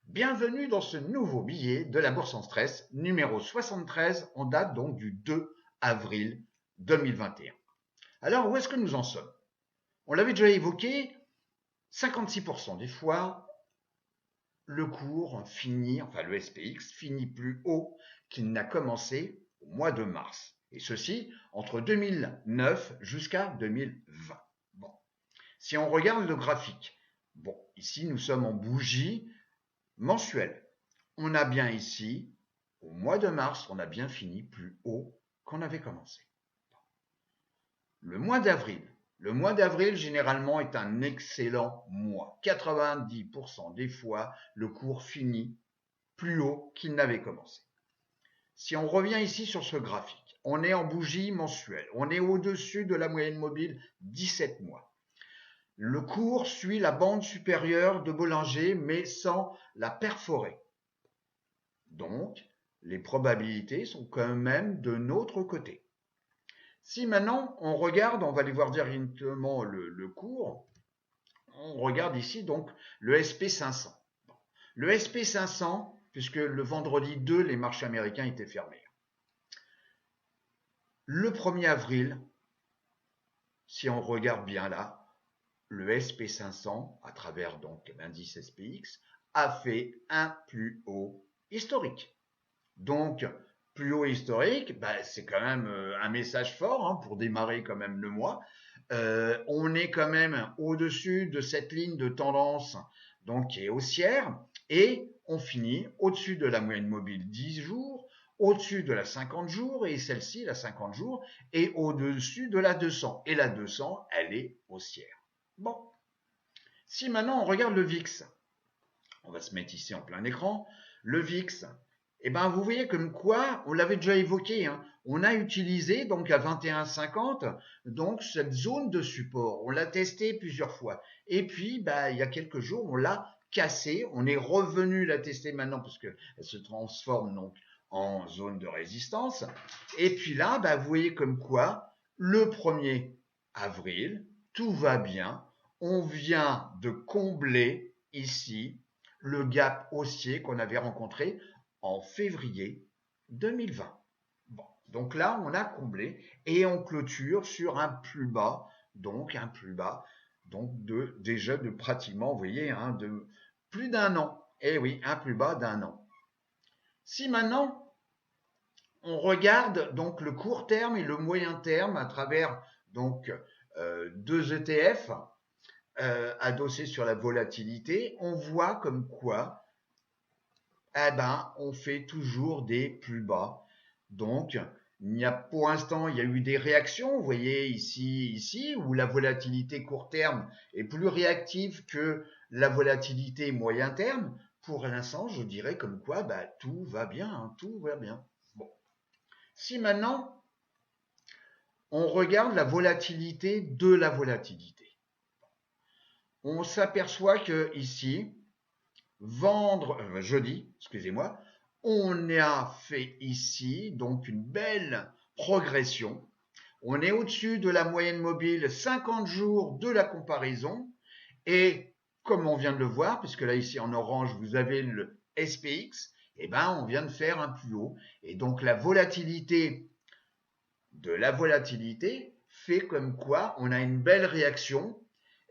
Bienvenue dans ce nouveau billet de la Bourse en stress, numéro 73, en date donc du 2 avril 2021. Alors, où est-ce que nous en sommes? On l'avait déjà évoqué, 56% des fois, le cours finit, enfin le SPX finit plus haut qu'il n'a commencé au mois de mars. Et ceci entre 2009 jusqu'à 2020. Bon. Si on regarde le graphique, bon, ici nous sommes en bougie mensuelle. On a bien ici, au mois de mars, on a bien fini plus haut qu'on avait commencé. Le mois d'avril. Le mois d'avril, généralement, est un excellent mois. 90% des fois, le cours finit plus haut qu'il n'avait commencé. Si on revient ici sur ce graphique, on est en bougie mensuelle. On est au-dessus de la moyenne mobile 17 mois. Le cours suit la bande supérieure de Bollinger, mais sans la perforer. Donc, les probabilités sont quand même de notre côté. Si maintenant on regarde, on va aller voir directement le cours, on regarde ici donc le SP500. Le SP500, puisque le vendredi 2, les marchés américains étaient fermés. Le 1er avril, si on regarde bien là, le SP500, à travers donc l'indice SPX, a fait un plus haut historique. Donc, plus haut historique, bah, c'est quand même un message fort hein, pour démarrer quand même le mois. On est quand même au-dessus de cette ligne de tendance donc qui est haussière et on finit au-dessus de la moyenne mobile 10 jours, au-dessus de la 50 jours et celle-ci, la 50 jours, et au-dessus de la 200. Et la 200, elle est haussière. Bon, si maintenant on regarde le VIX, on va se mettre ici en plein écran, le VIX, eh ben, vous voyez comme quoi, on l'avait déjà évoqué, hein, on a utilisé donc à 21,50 donc cette zone de support. On l'a testé plusieurs fois. Et puis, bah, il y a quelques jours, on l'a cassé. On est revenu la tester maintenant parce qu'elle se transforme donc en zone de résistance. Et puis là, bah, vous voyez comme quoi, le 1er avril, tout va bien. On vient de combler ici le gap haussier qu'on avait rencontré en février 2020. Bon, donc là, on a comblé et on clôture sur un plus bas, donc un plus bas, donc déjà de pratiquement, vous voyez, hein, de plus d'un an. Eh oui, un plus bas d'un an. Si maintenant on regarde donc le court terme et le moyen terme à travers donc deux ETF adossés sur la volatilité, on voit comme quoi eh ben, on fait toujours des plus bas. Donc, pour l'instant, il y a eu des réactions. Vous voyez ici, où la volatilité court terme est plus réactive que la volatilité moyen terme. Pour l'instant, je dirais comme quoi, bah, tout va bien, hein, tout va bien. Bon. Si maintenant, on regarde la volatilité de la volatilité, on s'aperçoit que ici, jeudi, excusez-moi, on a fait ici donc une belle progression. On est au-dessus de la moyenne mobile 50 jours de la comparaison et comme on vient de le voir, puisque là ici en orange vous avez le SPX, eh ben on vient de faire un plus haut et donc la volatilité de la volatilité fait comme quoi on a une belle réaction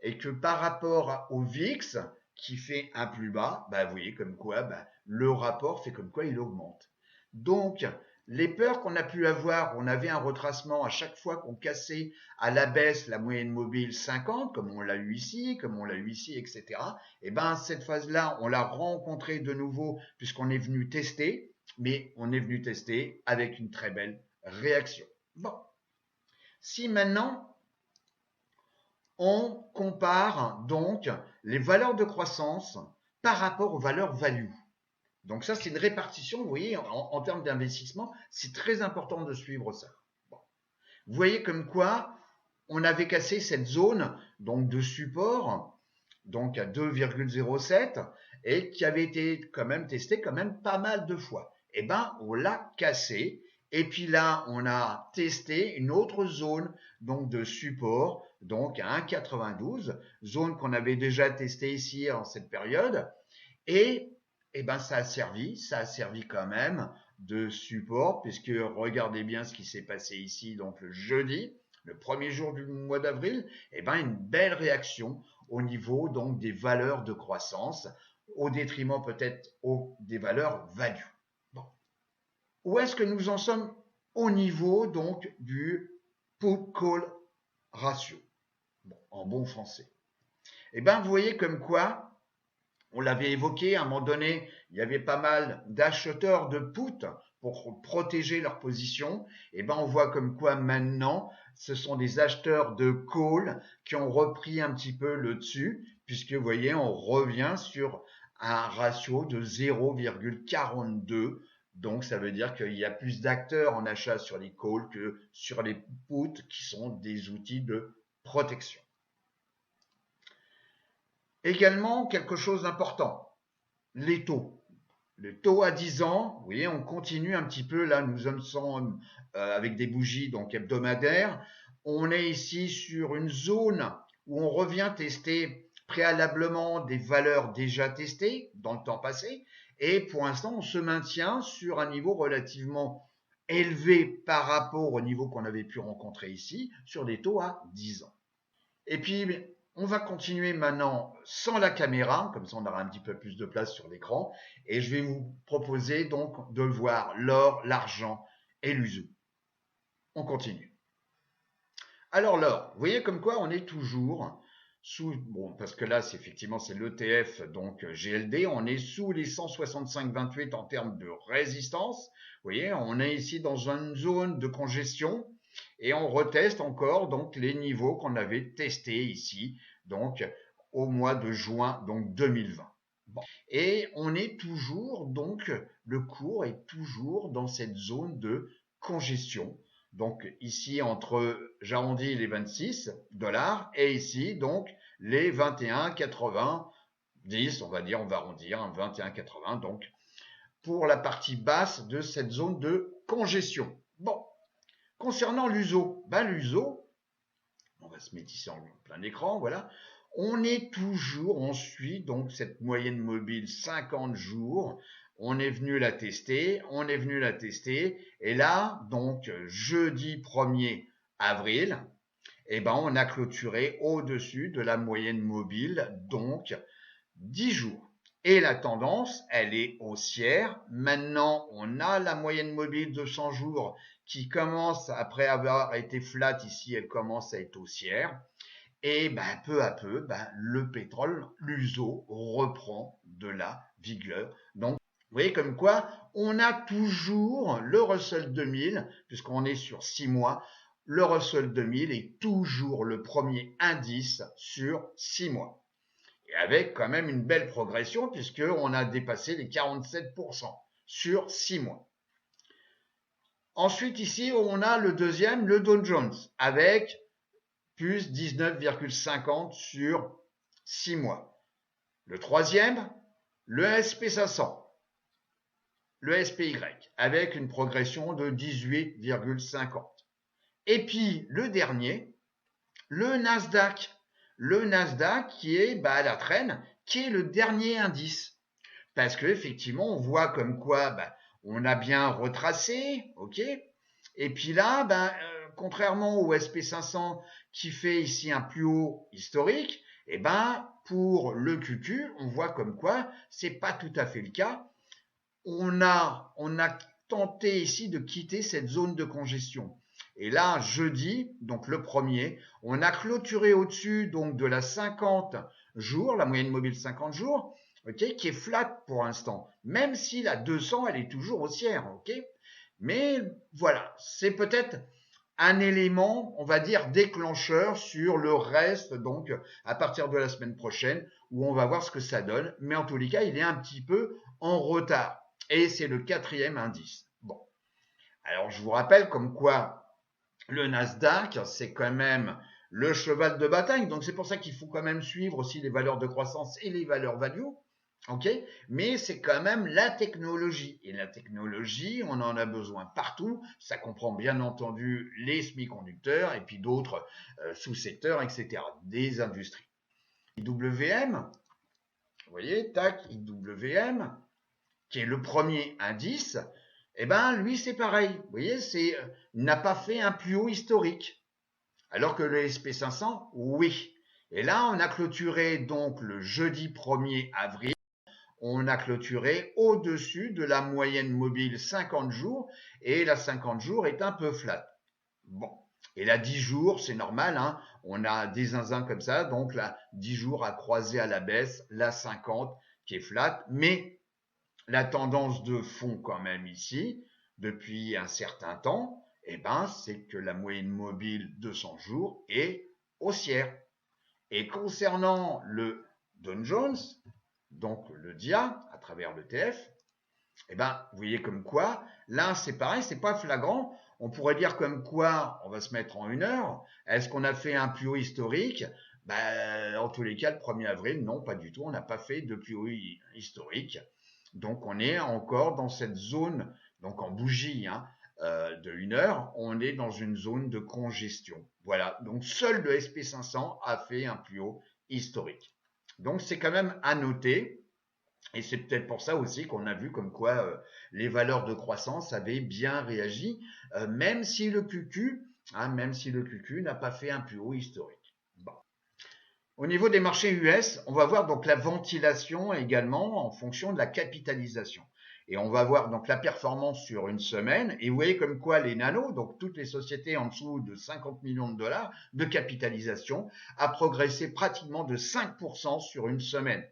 et que par rapport au VIX qui fait un plus bas, bah vous voyez comme quoi bah, le rapport fait comme quoi il augmente. Donc les peurs qu'on a pu avoir, on avait un retracement à chaque fois qu'on cassait à la baisse la moyenne mobile 50, comme on l'a eu ici, comme on l'a eu ici, etc. Et ben cette phase-là, on l'a rencontrée de nouveau puisqu'on est venu tester, mais on est venu tester avec une très belle réaction. Bon, si maintenant on compare donc les valeurs de croissance par rapport aux valeurs value. Donc ça, c'est une répartition, vous voyez, en termes d'investissement, c'est très important de suivre ça. Bon. Vous voyez comme quoi on avait cassé cette zone donc de support donc à 2,07 et qui avait été quand même testé quand même pas mal de fois. Eh ben, on l'a cassé et puis là, on a testé une autre zone donc de support donc à 1,92, zone qu'on avait déjà testée ici en cette période et Eh ben, ça a servi quand même de support, puisque regardez bien ce qui s'est passé ici, donc le jeudi, le premier jour du mois d'avril, eh ben, une belle réaction au niveau donc des valeurs de croissance, au détriment peut-être des valeurs value. Bon. Où est-ce que nous en sommes au niveau donc du put-call ratio, bon, en bon français? Eh ben, vous voyez comme quoi on l'avait évoqué, à un moment donné, il y avait pas mal d'acheteurs de put pour protéger leur position. Et ben, on voit comme quoi maintenant, ce sont des acheteurs de call qui ont repris un petit peu le dessus, puisque vous voyez, on revient sur un ratio de 0,42. Donc, ça veut dire qu'il y a plus d'acteurs en achat sur les calls que sur les puts, qui sont des outils de protection. Également, quelque chose d'important, les taux. Le taux à 10 ans, vous voyez, on continue un petit peu, là nous sommes avec des bougies donc hebdomadaires. On est ici sur une zone où on revient tester préalablement des valeurs déjà testées dans le temps passé. Et pour l'instant, on se maintient sur un niveau relativement élevé par rapport au niveau qu'on avait pu rencontrer ici, sur des taux à 10 ans. Et puis, on va continuer maintenant sans la caméra, comme ça on aura un petit peu plus de place sur l'écran. Et je vais vous proposer donc de voir l'or, l'argent et l'usu. On continue. Alors l'or, vous voyez comme quoi on est toujours sous, bon, parce que là, effectivement, c'est l'ETF, donc GLD, on est sous les 165,28 en termes de résistance. Vous voyez, on est ici dans une zone de congestion et on reteste encore donc les niveaux qu'on avait testés ici, donc au mois de juin donc 2020. Bon. Et on est toujours, donc le cours est toujours dans cette zone de congestion. Donc ici entre, j'arrondis les 26 dollars et ici donc les 21,90, on va dire, on va arrondir, 21,80 donc pour la partie basse de cette zone de congestion. Bon, concernant l'USO, l'USO, on va se mettre ici en plein écran, voilà, on suit donc cette moyenne mobile 50 jours. On est venu la tester, et là, donc jeudi 1er avril, eh ben, on a clôturé au-dessus de la moyenne mobile, donc 10 jours. Et la tendance, elle est haussière. Maintenant, on a la moyenne mobile de 100 jours qui commence, après avoir été flat ici, elle commence à être haussière. Et peu à peu, le pétrole, l'USO, reprend de la vigueur. Donc, vous voyez comme quoi, on a toujours le Russell 2000, puisqu'on est sur 6 mois, le Russell 2000 est toujours le premier indice sur 6 mois. Et avec quand même une belle progression, puisqu'on a dépassé les 47% sur 6 mois. Ensuite, ici, on a le deuxième, le Dow Jones, avec plus 19,50 sur 6 mois. Le troisième, le SP500, le SPY, avec une progression de 18,50. Et puis le dernier, le Nasdaq qui est à la traîne, qui est le dernier indice. Parce que effectivement, on voit comme quoi on a bien retracé, ok. Et puis là, contrairement au SP500 qui fait ici un plus haut historique, et pour le QQ, on voit comme quoi c'est pas tout à fait le cas. On a tenté ici de quitter cette zone de congestion. Et là, jeudi, donc le premier, on a clôturé au-dessus donc de la 50 jours, la moyenne mobile 50 jours, ok, qui est flat pour l'instant, même si la 200, elle est toujours haussière, ok. Mais voilà, c'est peut-être un élément, on va dire, déclencheur sur le reste, donc à partir de la semaine prochaine, où on va voir ce que ça donne. Mais en tous les cas, il est un petit peu en retard. Et c'est le quatrième indice. Bon. Alors, je vous rappelle comme quoi le Nasdaq, c'est quand même le cheval de bataille. Donc, c'est pour ça qu'il faut quand même suivre aussi les valeurs de croissance et les valeurs value. Ok, mais c'est quand même la technologie. Et la technologie, on en a besoin partout. Ça comprend bien entendu les semi-conducteurs et puis d'autres sous-secteurs, etc. Des industries. IWM, vous voyez, tac, IWM, qui est le premier indice, eh ben, lui, c'est pareil. Vous voyez, il n'a pas fait un plus haut historique. Alors que le SP500, oui. Et là, on a clôturé donc le jeudi 1er avril, on a clôturé au-dessus de la moyenne mobile 50 jours et la 50 jours est un peu flat. Bon. Et la 10 jours, c'est normal, hein. On a des zinzins comme ça, donc la 10 jours a croisé à la baisse, la 50 qui est flat, mais la tendance de fond quand même ici, depuis un certain temps, eh ben, c'est que la moyenne mobile 200 jours est haussière. Et concernant le Dow Jones, donc le DIA à travers l'ETF, eh ben, vous voyez comme quoi, là c'est pareil, c'est pas flagrant. On pourrait dire comme quoi, on va se mettre en 1 heure. Est-ce qu'on a fait un plus haut historique? Ben, en tous les cas, le 1er avril, non, pas du tout. On n'a pas fait de plus haut historique. Donc on est encore dans cette zone, donc en bougie, hein, de 1 heure, on est dans une zone de congestion. Voilà, donc seul le SP500 a fait un plus haut historique. Donc c'est quand même à noter. Et c'est peut-être pour ça aussi qu'on a vu comme quoi les valeurs de croissance avaient bien réagi, même si le QQ, hein, même si le QQ n'a pas fait un plus haut historique. Bon. Au niveau des marchés US, on va voir donc la ventilation également en fonction de la capitalisation. Et on va voir donc la performance sur une semaine. Et vous voyez comme quoi les nanos, donc toutes les sociétés en dessous de 50 millions de dollars de capitalisation, a progressé pratiquement de 5% sur une semaine.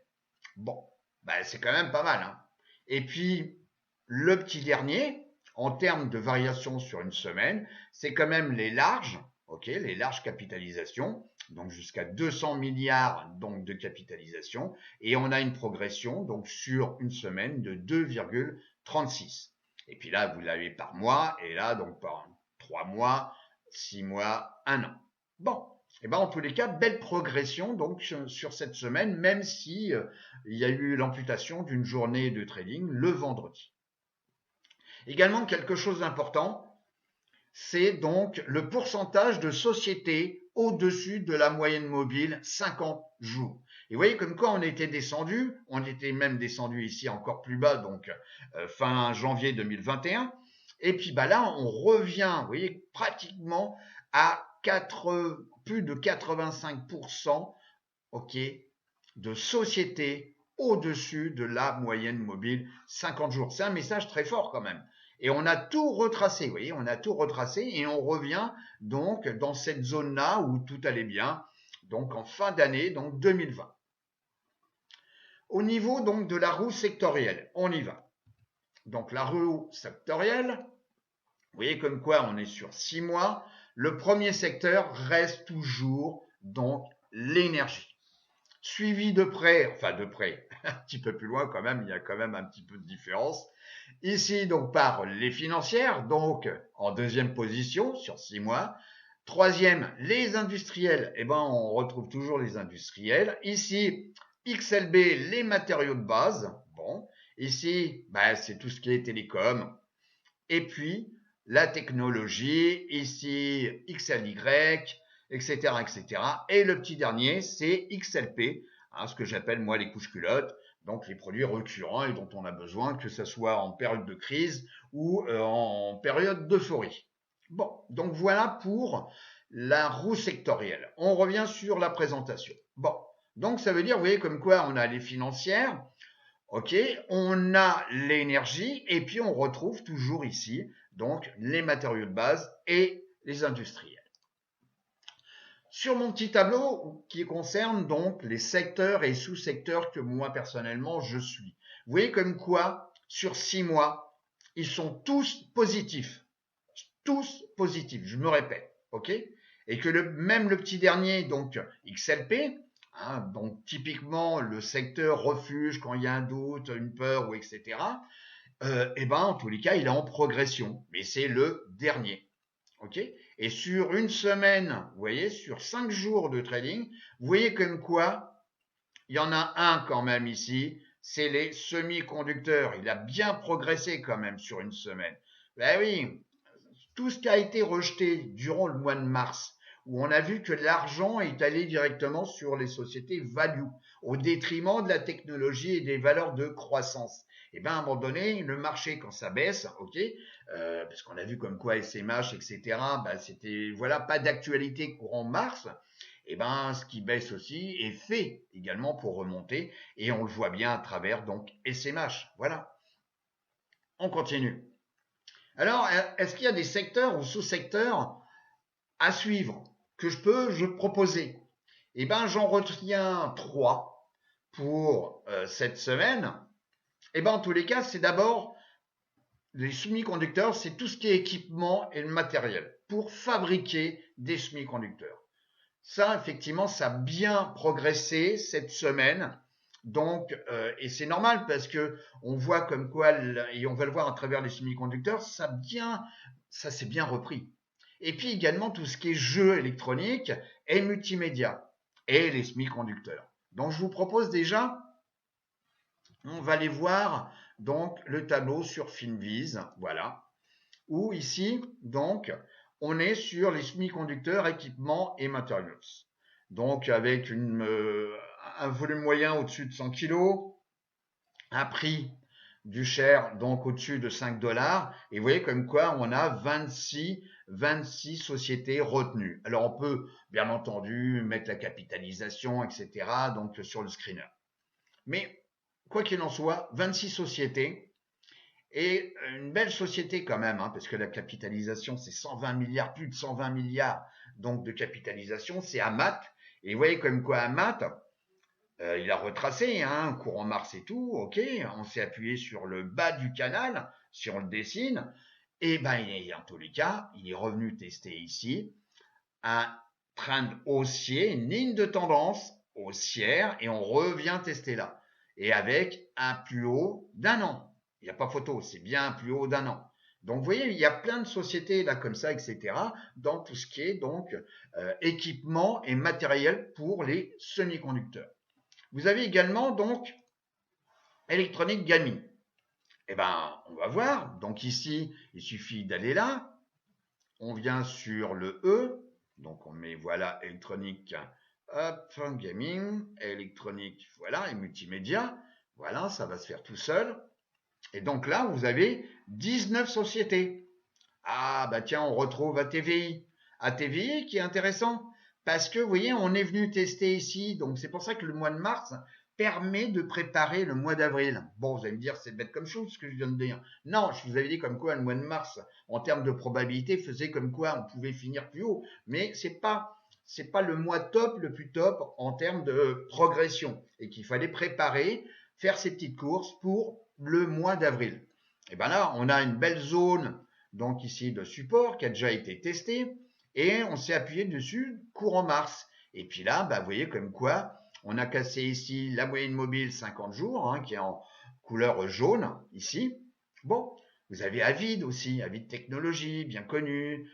Bon, ben, c'est quand même pas mal, hein. Et puis, le petit dernier, en termes de variation sur une semaine, c'est quand même les larges, ok, les larges capitalisations, donc jusqu'à 200 milliards donc de capitalisation, et on a une progression donc sur une semaine de 2,36. Et puis là, vous l'avez par mois, et là donc par 3 mois, 6 mois, 1 an. Bon, et ben en tous les cas, belle progression donc sur cette semaine, même si il y a eu l'amputation d'une journée de trading le vendredi. Également, quelque chose d'important, c'est donc le pourcentage de sociétés au-dessus de la moyenne mobile 50 jours. Et vous voyez comme quoi on était descendu, on était même descendu ici encore plus bas, donc fin janvier 2021. Et puis bah là, on revient, vous voyez, pratiquement à plus de 85%, ok, de sociétés au-dessus de la moyenne mobile 50 jours. C'est un message très fort quand même. Et on a tout retracé, vous voyez, on a tout retracé et on revient donc dans cette zone-là où tout allait bien, donc en fin d'année, donc 2020. Au niveau donc de la roue sectorielle, on y va. Donc la roue sectorielle, vous voyez comme quoi on est sur 6 mois. Le premier secteur reste toujours donc l'énergie. Suivi de près, enfin de près, un petit peu plus loin quand même, il y a quand même un petit peu de différence. Ici donc par les financières, donc en deuxième position sur 6 mois. Troisième, les industriels, eh ben on retrouve toujours les industriels. Ici, XLB, les matériaux de base. Bon, ici, ben, c'est tout ce qui est télécom. Et puis, la technologie, ici XLY, etc., etc. Et le petit dernier, c'est XLP, hein, ce que j'appelle moi les couches culottes, donc les produits récurrents et dont on a besoin, que ce soit en période de crise ou en période d'euphorie. Bon, donc voilà pour la roue sectorielle. On revient sur la présentation. Bon, donc ça veut dire, vous voyez, comme quoi on a les financières, ok, on a l'énergie et puis on retrouve toujours ici donc les matériaux de base et les industriels. Sur mon petit tableau qui concerne donc les secteurs et sous-secteurs que moi personnellement je suis, vous voyez comme quoi sur 6 mois, ils sont tous positifs. Tous positifs, je me répète, ok? Et que même le petit dernier, donc XLP, hein, donc typiquement le secteur refuge quand il y a un doute, une peur ou etc. Et ben en tous les cas, il est en progression, mais c'est le dernier. Ok. Et sur une semaine, vous voyez, sur 5 jours de trading, vous voyez comme quoi, il y en a un quand même ici, c'est les semi-conducteurs. Il a bien progressé quand même sur une semaine. Ben oui, tout ce qui a été rejeté durant le mois de mars, où on a vu que l'argent est allé directement sur les sociétés value, au détriment de la technologie et des valeurs de croissance. Et bien, à un moment donné, le marché, quand ça baisse, ok, parce qu'on a vu comme quoi SMH, etc., ben, c'était, voilà, pas d'actualité courant mars, et ben, ce qui baisse aussi est fait également pour remonter, et on le voit bien à travers, donc, SMH. Voilà. On continue. Alors, est-ce qu'il y a des secteurs ou sous-secteurs à suivre que je proposer? Eh ben, j'en retiens 3 pour cette semaine. Eh ben, en tous les cas, c'est d'abord les semi-conducteurs, c'est tout ce qui est équipement et le matériel pour fabriquer des semi-conducteurs. Ça, effectivement, ça a bien progressé cette semaine. Donc, et c'est normal parce que on voit comme quoi, et on va le voir à travers les semi-conducteurs, ça s'est bien repris. Et puis également tout ce qui est jeux électroniques et multimédia et les semi-conducteurs. Donc, je vous propose déjà, on va aller voir donc le tableau sur Finviz, voilà, où ici, donc, on est sur les semi-conducteurs, équipements et matériaux. Donc, avec un volume moyen au-dessus de 100 kg, un prix du share donc au-dessus de 5 dollars. Et vous voyez comme quoi on a 26 sociétés retenues. Alors, on peut, bien entendu, mettre la capitalisation, etc., donc sur le screener. Mais, quoi qu'il en soit, 26 sociétés, et une belle société quand même, hein, parce que la capitalisation, c'est 120 milliards, plus de 120 milliards donc de capitalisation, c'est Amat. Et vous voyez comme quoi Amat, il a retracé, hein, courant mars et tout, ok, on s'est appuyé sur le bas du canal, si on le dessine, et ben en tous les cas, il est revenu tester ici un trend haussier, une ligne de tendance haussière, et on revient tester là. Et avec un plus haut d'un an. Il n'y a pas photo, c'est bien un plus haut d'un an. Donc vous voyez, il y a plein de sociétés là comme ça, etc., dans tout ce qui est donc équipement et matériel pour les semi-conducteurs. Vous avez également donc électronique gaming. Eh ben, on va voir. Donc ici, il suffit d'aller là. On vient sur le E. Donc on met voilà électronique, hop, gaming, électronique, voilà, et multimédia. Voilà, ça va se faire tout seul. Et donc là, vous avez 19 sociétés. Ah, bah tiens, on retrouve ATVI. ATVI qui est intéressant parce que, vous voyez, on est venu tester ici. Donc, c'est pour ça que le mois de mars permet de préparer le mois d'avril. Bon, vous allez me dire, c'est bête comme chose ce que je viens de dire. Non, je vous avais dit comme quoi le mois de mars, en termes de probabilité, faisait comme quoi on pouvait finir plus haut. Mais c'est pas le mois top, le plus top en termes de progression. Et qu'il fallait préparer, faire ces petites courses pour le mois d'avril. Et bien là, on a une belle zone donc ici de support qui a déjà été testé et on s'est appuyé dessus courant mars. Et puis là, bah, vous voyez comme quoi on a cassé ici la moyenne mobile 50 jours hein, qui est en couleur jaune ici. Bon, vous avez Avid aussi, Avid Technologies, bien connu.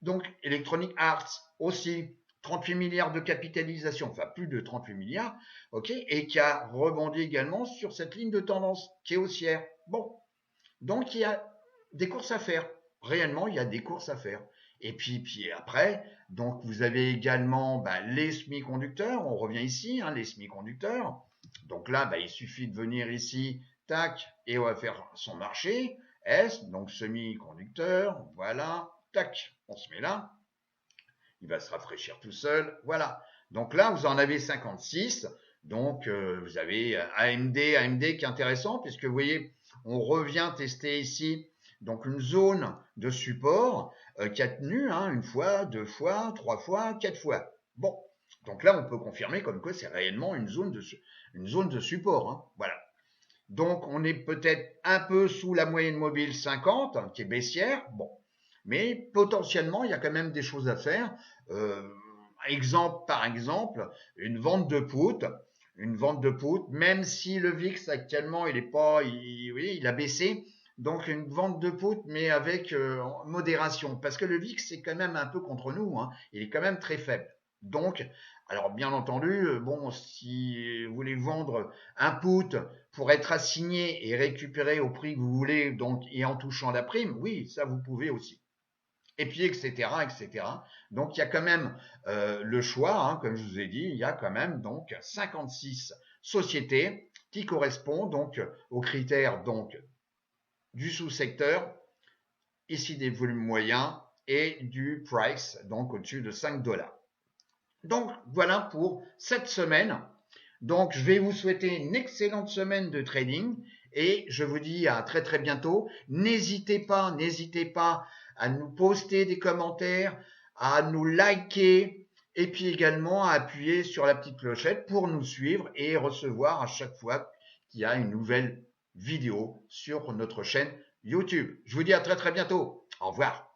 Donc Electronic Arts aussi, 38 milliards de capitalisation, enfin plus de 38 milliards, ok, et qui a rebondi également sur cette ligne de tendance qui est haussière. Bon, donc il y a des courses à faire. Réellement, il y a des courses à faire. Et puis après, donc vous avez également les semi-conducteurs. On revient ici, hein, les semi-conducteurs. Donc là, il suffit de venir ici, tac, et on va faire son marché. S, donc semi-conducteur, voilà, tac, on se met là. Il va se rafraîchir tout seul, voilà. Donc là, vous en avez 56. Donc vous avez AMD qui est intéressant, puisque vous voyez, on revient tester ici donc une zone de support qui a tenu une fois, 2 fois, 3 fois, 4 fois. Bon, donc là on peut confirmer comme quoi c'est réellement une zone de support. Hein. Voilà. Donc on est peut-être un peu sous la moyenne mobile 50 qui est baissière. Bon, mais potentiellement il y a quand même des choses à faire. Par exemple, une vente de put. Une vente de put, même si le VIX actuellement il a baissé, donc une vente de put, mais avec modération, parce que le VIX c'est quand même un peu contre nous, hein, il est quand même très faible. Donc, alors bien entendu, bon, si vous voulez vendre un put pour être assigné et récupérer au prix que vous voulez, donc et en touchant la prime, oui, ça vous pouvez aussi. et puis etc., etc. Donc il y a quand même le choix, hein, comme je vous ai dit, il y a quand même donc 56 sociétés qui correspondent donc aux critères donc du sous-secteur, ici des volumes moyens et du price, donc au-dessus de 5 $. Donc voilà pour cette semaine. Donc je vais vous souhaiter une excellente semaine de trading et je vous dis à très très bientôt. N'hésitez pas à nous poster des commentaires, à nous liker et puis également à appuyer sur la petite clochette pour nous suivre et recevoir à chaque fois qu'il y a une nouvelle vidéo sur notre chaîne YouTube. Je vous dis à très très bientôt. Au revoir.